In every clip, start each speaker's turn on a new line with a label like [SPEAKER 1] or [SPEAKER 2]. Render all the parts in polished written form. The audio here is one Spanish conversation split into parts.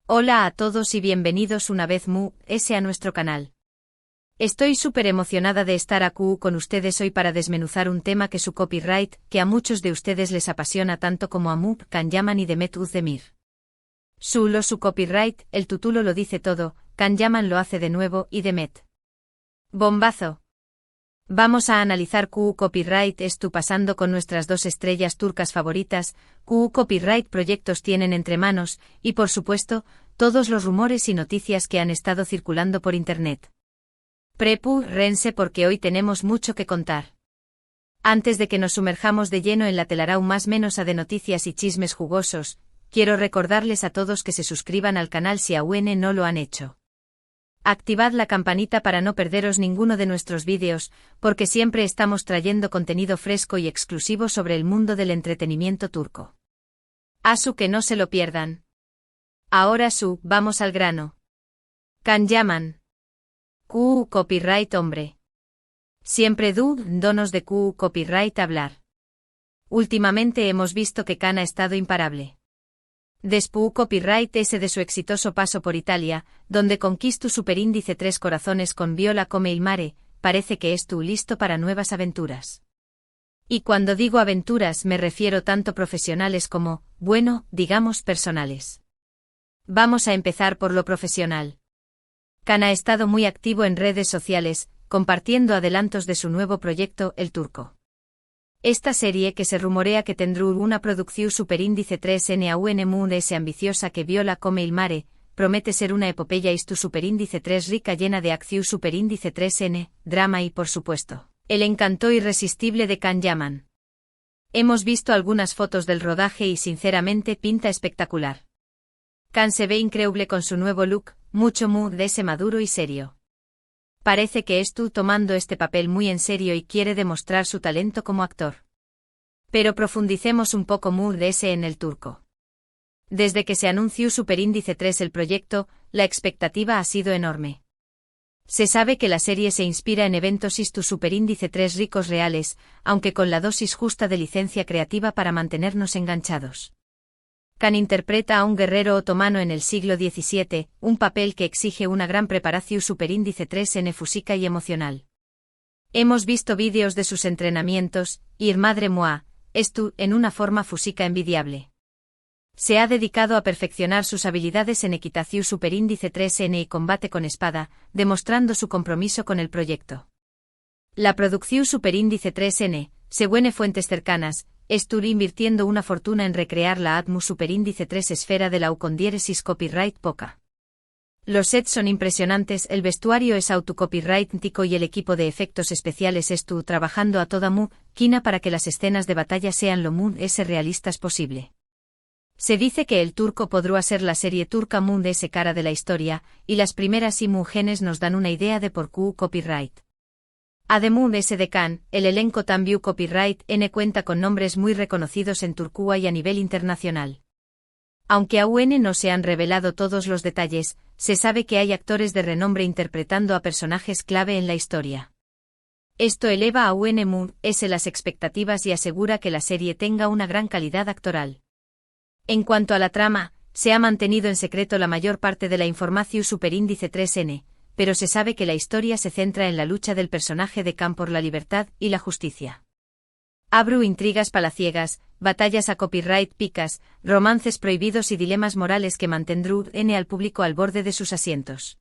[SPEAKER 1] Hola a todos y bienvenidos una vez más a nuestro canal. Estoy súper emocionada de estar aquí con ustedes hoy para desmenuzar un tema que su copyright, que a muchos de ustedes les apasiona tanto como a Can Yaman y Demet Özdemir. Su copyright, el título lo dice todo, Can Yaman lo hace de nuevo y Demet. Bombazo. Vamos a analizar copyright esto pasando con nuestras dos estrellas turcas favoritas, copyright proyectos tienen entre manos, y por supuesto, todos los rumores y noticias que han estado circulando por internet. Rense porque hoy tenemos mucho que contar. Antes de que nos sumerjamos de lleno en la telaraña más menos a de noticias y chismes jugosos, quiero recordarles a todos que se suscriban al canal si aún no lo han hecho. Activad la campanita para no perderos ninguno de nuestros vídeos, porque siempre estamos trayendo contenido fresco y exclusivo sobre el mundo del entretenimiento turco. Que no se lo pierdan. Ahora vamos al grano. Can Yaman. Copyright hombre. Siempre donos de copyright hablar. Últimamente hemos visto que Can ha estado imparable. Después copyright ese de su exitoso paso por Italia, donde conquistó superíndice 3 corazones con Viola come il mare, parece que listo para nuevas aventuras. Y cuando digo aventuras me refiero tanto profesionales como, digamos personales. Vamos a empezar por lo profesional. Can ha estado muy activo en redes sociales, compartiendo adelantos de su nuevo proyecto, El Turco. Esta serie que se rumorea que tendrá una producción superíndice 3 aún ambiciosa que Viola come il mare, promete ser una epopeya superíndice 3 rica llena de acción superíndice 3 drama y por supuesto, el encanto irresistible de Can Yaman. Hemos visto algunas fotos del rodaje y sinceramente pinta espectacular. Can se ve increíble con su nuevo look, mucho de ese maduro y serio. Parece que tomando este papel muy en serio y quiere demostrar su talento como actor. Pero profundicemos un poco de ese en El Turco. Desde que se anunció superíndice 3 el proyecto, la expectativa ha sido enorme. Se sabe que la serie se inspira en eventos superíndice 3 ricos reales, aunque con la dosis justa de licencia creativa para mantenernos enganchados. Can interpreta a un guerrero otomano en el siglo XVII, un papel que exige una gran preparación superíndice 3 física y emocional. Hemos visto vídeos de sus entrenamientos, y madre mía, en una forma física envidiable. Se ha dedicado a perfeccionar sus habilidades en equitación superíndice 3 y combate con espada, demostrando su compromiso con el proyecto. La producción superíndice 3 según fuentes cercanas, estuvo invirtiendo una fortuna en recrear la Atmos superíndice 3 esfera de la con diéresis copyright poca. Los sets son impresionantes, el vestuario es autocopyrightico y el equipo de efectos especiales estuvo trabajando a toda quina para que las escenas de batalla sean lo realistas posible. Se dice que El Turco podrá ser la serie turca de ese cara de la historia, y las primeras imágenes nos dan una idea de por qué copyright. Además de Can, el elenco también copyright cuenta con nombres muy reconocidos en Turquía y a nivel internacional. Aunque aún no se han revelado todos los detalles, se sabe que hay actores de renombre interpretando a personajes clave en la historia. Esto eleva aún las expectativas y asegura que la serie tenga una gran calidad actoral. En cuanto a la trama, se ha mantenido en secreto la mayor parte de la información superíndice 3 pero se sabe que la historia se centra en la lucha del personaje de Can por la libertad y la justicia. Habrá intrigas palaciegas, batallas a copyright picas, romances prohibidos y dilemas morales que mantendrán al público al borde de sus asientos.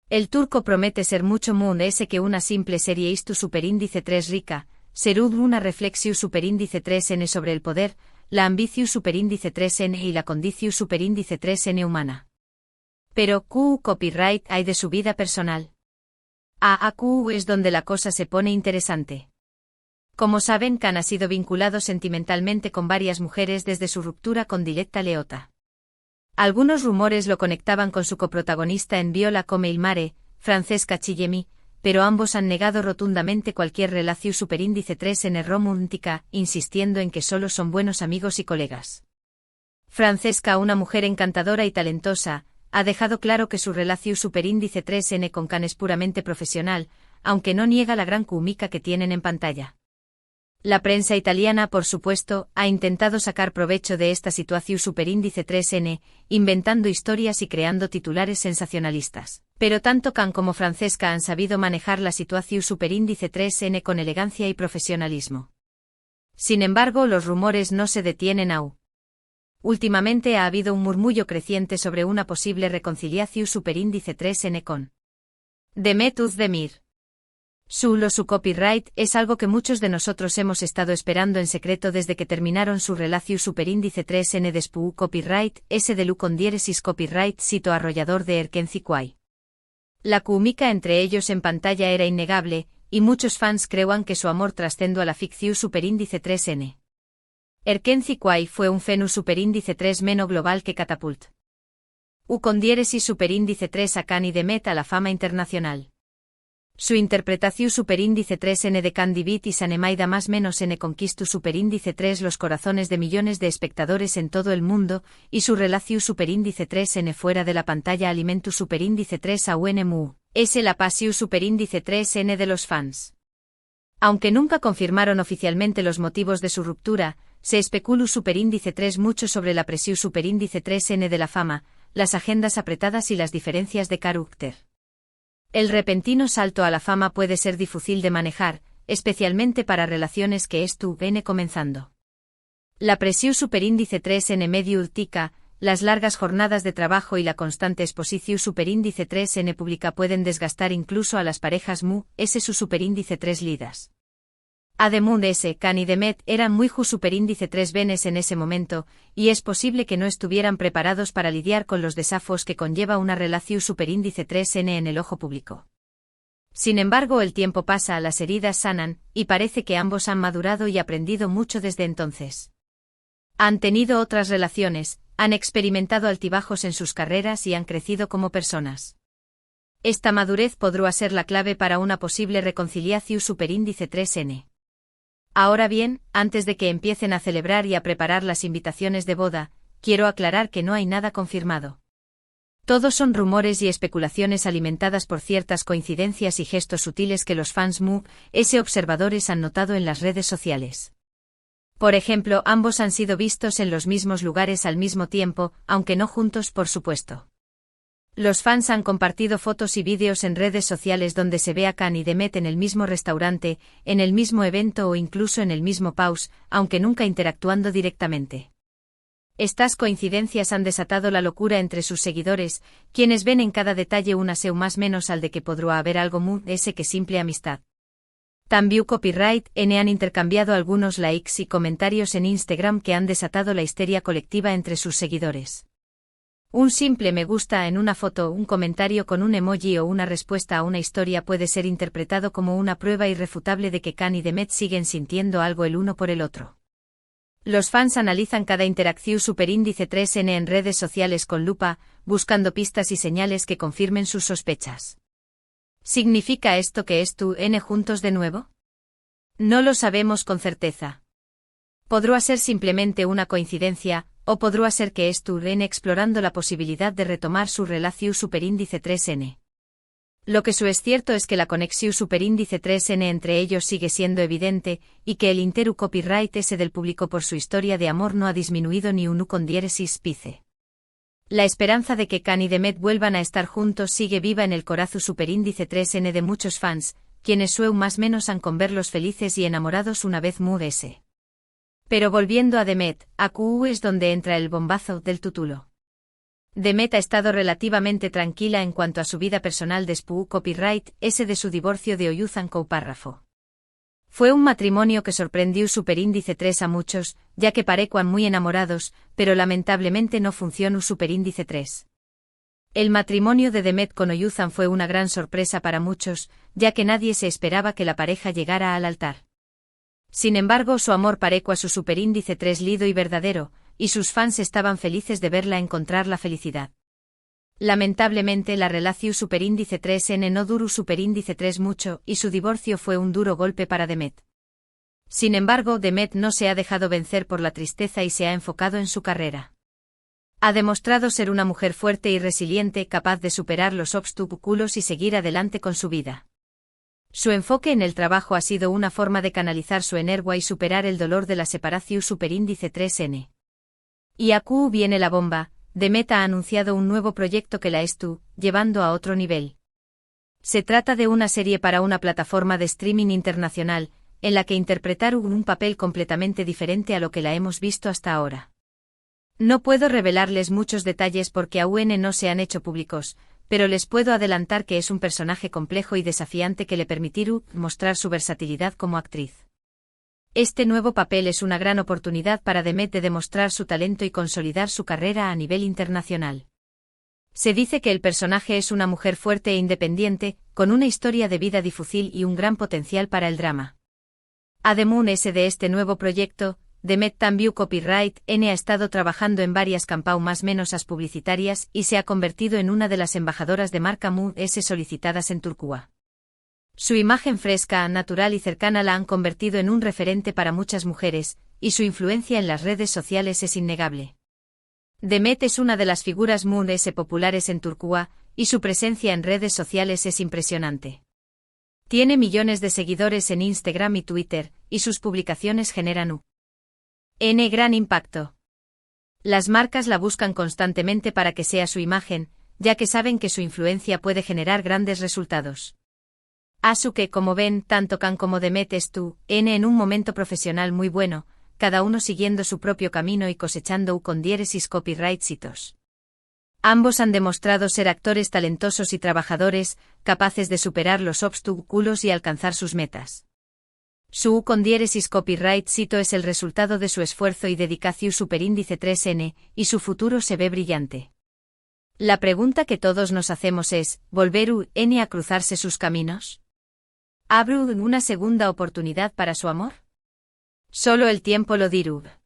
[SPEAKER 1] El Turco promete ser mucho más que una simple serie superíndice 3 rica, será una reflexión superíndice 3 sobre el poder, la ambición superíndice 3 y la condición superíndice 3 humana. Pero copyright hay de su vida personal. Es donde la cosa se pone interesante. Como saben, Can ha sido vinculado sentimentalmente con varias mujeres desde su ruptura con Diletta Leotta. Algunos rumores lo conectaban con su coprotagonista en Viola come il mare, Francesca Chillemi, pero ambos han negado rotundamente cualquier relación superíndice 3 romántica, insistiendo en que solo son buenos amigos y colegas. Francesca, una mujer encantadora y talentosa, ha dejado claro que su relación superíndice 3 con Can es puramente profesional, aunque no niega la gran química que tienen en pantalla. La prensa italiana, por supuesto, ha intentado sacar provecho de esta situación superíndice 3N, inventando historias y creando titulares sensacionalistas. Pero tanto Can como Francesca han sabido manejar la situación superíndice 3N con elegancia y profesionalismo. Sin embargo, los rumores no se detienen aún. Últimamente ha habido un murmullo creciente sobre una posible reconciliación superíndice 3N con Demet Özdemir. Su copyright es algo que muchos de nosotros hemos estado esperando en secreto desde que terminaron su relación superíndice 3N de SPU copyright, S de Lu con diéresis copyright sito arrollador de Erkenci Kwai. La química entre ellos en pantalla era innegable, y muchos fans creían que su amor trascendió a la ficción superíndice 3N. Erkenci Kwai fue un fenu superíndice 3 meno global que catapult. U con diéresis superíndice 3 a Can y Demet a la fama internacional. Su interpretación superíndice 3N de Candy Beat y Sanemaida más menos N conquistu superíndice 3 los corazones de millones de espectadores en todo el mundo, y su relación superíndice 3N fuera de la pantalla alimentu superíndice 3 a UNMU, es la pasión superíndice 3N de los fans. Aunque nunca confirmaron oficialmente los motivos de su ruptura, se especuló superíndice 3 mucho sobre la presión superíndice 3N de la fama, las agendas apretadas y las diferencias de carácter. El repentino salto a la fama puede ser difícil de manejar, especialmente para relaciones que estuvieron comenzando. La presión superíndice 3N medio urtica, las largas jornadas de trabajo y la constante exposición superíndice 3N pública pueden desgastar incluso a las parejas mu, S su superíndice 3 lidas. Ademún S, Can y Demet eran muy ju superíndice 3 venes en ese momento, y es posible que no estuvieran preparados para lidiar con los desafíos que conlleva una relación superíndice 3N en el ojo público. Sin embargo, el tiempo pasa, las heridas sanan, y parece que ambos han madurado y aprendido mucho desde entonces. Han tenido otras relaciones, han experimentado altibajos en sus carreras y han crecido como personas. Esta madurez podrá ser la clave para una posible reconciliación superíndice 3N. Ahora bien, antes de que empiecen a celebrar y a preparar las invitaciones de boda, quiero aclarar que no hay nada confirmado. Todos son rumores y especulaciones alimentadas por ciertas coincidencias y gestos sutiles que los fans observadores han notado en las redes sociales. Por ejemplo, ambos han sido vistos en los mismos lugares al mismo tiempo, aunque no juntos, por supuesto. Los fans han compartido fotos y vídeos en redes sociales donde se ve a Can y Demet en el mismo restaurante, en el mismo evento o incluso en el mismo pause, aunque nunca interactuando directamente. Estas coincidencias han desatado la locura entre sus seguidores, quienes ven en cada detalle una seu más menos al de que podrá haber algo mu ese que simple amistad. También Copyright N han intercambiado algunos likes y comentarios en Instagram que han desatado la histeria colectiva entre sus seguidores. Un simple me gusta en una foto, un comentario con un emoji o una respuesta a una historia puede ser interpretado como una prueba irrefutable de que Can y Demet siguen sintiendo algo el uno por el otro. Los fans analizan cada interacción superíndice 3N en redes sociales con lupa, buscando pistas y señales que confirmen sus sospechas. ¿Significa esto que N juntos de nuevo? No lo sabemos con certeza. Podrá ser simplemente una coincidencia, o podrá ser que N explorando la posibilidad de retomar su relación superíndice 3N. Lo que es cierto es que la conexión superíndice 3N entre ellos sigue siendo evidente, y que el interu copyright S del público por su historia de amor no ha disminuido ni un con diéresis pice. La esperanza de que Can y Demet vuelvan a estar juntos sigue viva en el corazón superíndice 3N de muchos fans, quienes más menos han con verlos felices y enamorados una vez S. Pero volviendo a Demet, AQ es donde entra el bombazo del título. Demet ha estado relativamente tranquila en cuanto a su vida personal después copyright S de su divorcio de Oyuzan Co. párrafo. Fue un matrimonio que sorprendió superíndice 3 a muchos, ya que parecían muy enamorados, pero lamentablemente no funcionó superíndice 3. El matrimonio de Demet con Oyuzan fue una gran sorpresa para muchos, ya que nadie se esperaba que la pareja llegara al altar. Sin embargo, su amor parecía su superíndice 3 lido y verdadero, y sus fans estaban felices de verla encontrar la felicidad. Lamentablemente la relación superíndice 3N no duró superíndice 3 mucho, y su divorcio fue un duro golpe para Demet. Sin embargo, Demet no se ha dejado vencer por la tristeza y se ha enfocado en su carrera. Ha demostrado ser una mujer fuerte y resiliente, capaz de superar los obstáculos y seguir adelante con su vida. Su enfoque en el trabajo ha sido una forma de canalizar su energía y superar el dolor de la separación superíndice 3N. Y aquí viene la bomba, Demet ha anunciado un nuevo proyecto que la está llevando a otro nivel. Se trata de una serie para una plataforma de streaming internacional, en la que interpretar un papel completamente diferente a lo que la hemos visto hasta ahora. No puedo revelarles muchos detalles porque aún no se han hecho públicos, pero les puedo adelantar que es un personaje complejo y desafiante que le permitirá mostrar su versatilidad como actriz. Este nuevo papel es una gran oportunidad para Demet de demostrar su talento y consolidar su carrera a nivel internacional. Se dice que el personaje es una mujer fuerte e independiente, con una historia de vida difícil y un gran potencial para el drama. Además de este nuevo proyecto, Demet también Copyright N ha estado trabajando en varias campañas menos publicitarias y se ha convertido en una de las embajadoras de marca S solicitadas en Turquía. Su imagen fresca, natural y cercana la han convertido en un referente para muchas mujeres, y su influencia en las redes sociales es innegable. Demet es una de las figuras S populares en Turquía, y su presencia en redes sociales es impresionante. Tiene millones de seguidores en Instagram y Twitter, y sus publicaciones generan gran impacto. Las marcas la buscan constantemente para que sea su imagen, ya que saben que su influencia puede generar grandes resultados. Así que, como ven, tanto Can como Demet están en un momento profesional muy bueno, cada uno siguiendo su propio camino y cosechando con diéresis copyrightsitos. Ambos han demostrado ser actores talentosos y trabajadores, capaces de superar los obstáculos y alcanzar sus metas. Su con diéresis copyright es el resultado de su esfuerzo y dedicación superíndice 3N, y su futuro se ve brillante. La pregunta que todos nos hacemos es, ¿volver a cruzarse sus caminos? ¿Habrá una segunda oportunidad para su amor? Solo el tiempo lo dirá.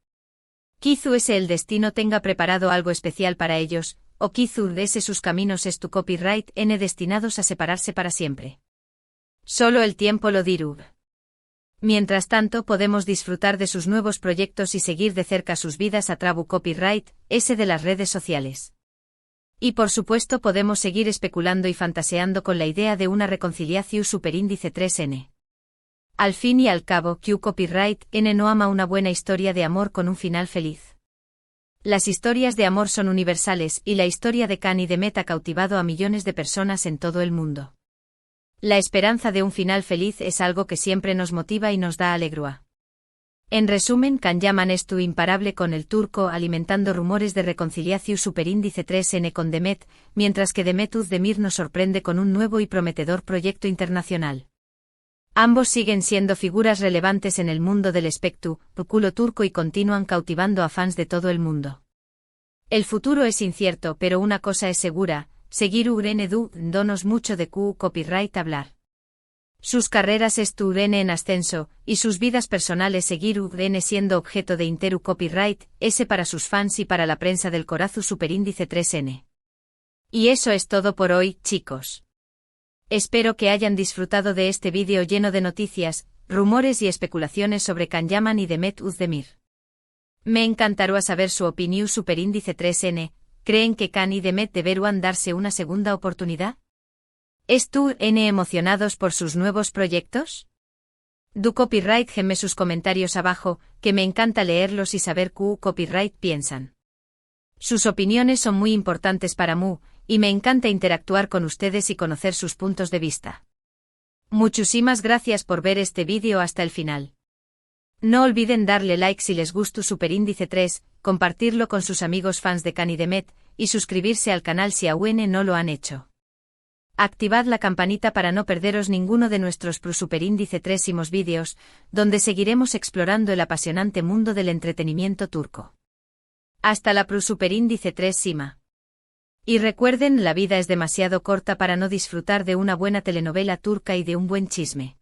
[SPEAKER 1] Quizás el destino tenga preparado algo especial para ellos, o quizás sus caminos es tu copyright N destinados a separarse para siempre. Solo el tiempo lo dirá. Mientras tanto podemos disfrutar de sus nuevos proyectos y seguir de cerca sus vidas a través copyright S de las redes sociales. Y por supuesto podemos seguir especulando y fantaseando con la idea de una reconciliación superíndice 3N. Al fin y al cabo, Q Copyright N no ama una buena historia de amor con un final feliz. Las historias de amor son universales y la historia de Can y Demet ha cautivado a millones de personas en todo el mundo. La esperanza de un final feliz es algo que siempre nos motiva y nos da alegría. En resumen, Can Yaman es tu imparable con el turco alimentando rumores de reconciliación superíndice 3N con Demet, mientras que Demet Özdemir nos sorprende con un nuevo y prometedor proyecto internacional. Ambos siguen siendo figuras relevantes en el mundo del espectáculo turco y continúan cautivando a fans de todo el mundo. El futuro es incierto, pero una cosa es segura, seguir donos mucho de Q Copyright hablar. Sus carreras estuvieron en ascenso, y sus vidas personales seguir siendo objeto de interu copyright S para sus fans y para la prensa del corazón superíndice 3N. Y eso es todo por hoy, chicos. Espero que hayan disfrutado de este vídeo lleno de noticias, rumores y especulaciones sobre Can Yaman y Demet Özdemir. Me encantaría saber su opinión superíndice 3N, ¿creen que Can y Demet deberán darse una segunda oportunidad? ¿Están emocionados por sus nuevos proyectos? Do Copyright geme sus comentarios abajo, que me encanta leerlos y saber qué Copyright piensan. Sus opiniones son muy importantes para mí, y me encanta interactuar con ustedes y conocer sus puntos de vista. Muchísimas gracias por ver este vídeo hasta el final. No olviden darle like si les gustó Superíndice 3, compartirlo con sus amigos fans de Can y Demet, y suscribirse al canal si aún no lo han hecho. Activad la campanita para no perderos ninguno de nuestros Superíndice 3 vídeos, donde seguiremos explorando el apasionante mundo del entretenimiento turco. Hasta la Superíndice 3 Sima. Y recuerden, la vida es demasiado corta para no disfrutar de una buena telenovela turca y de un buen chisme.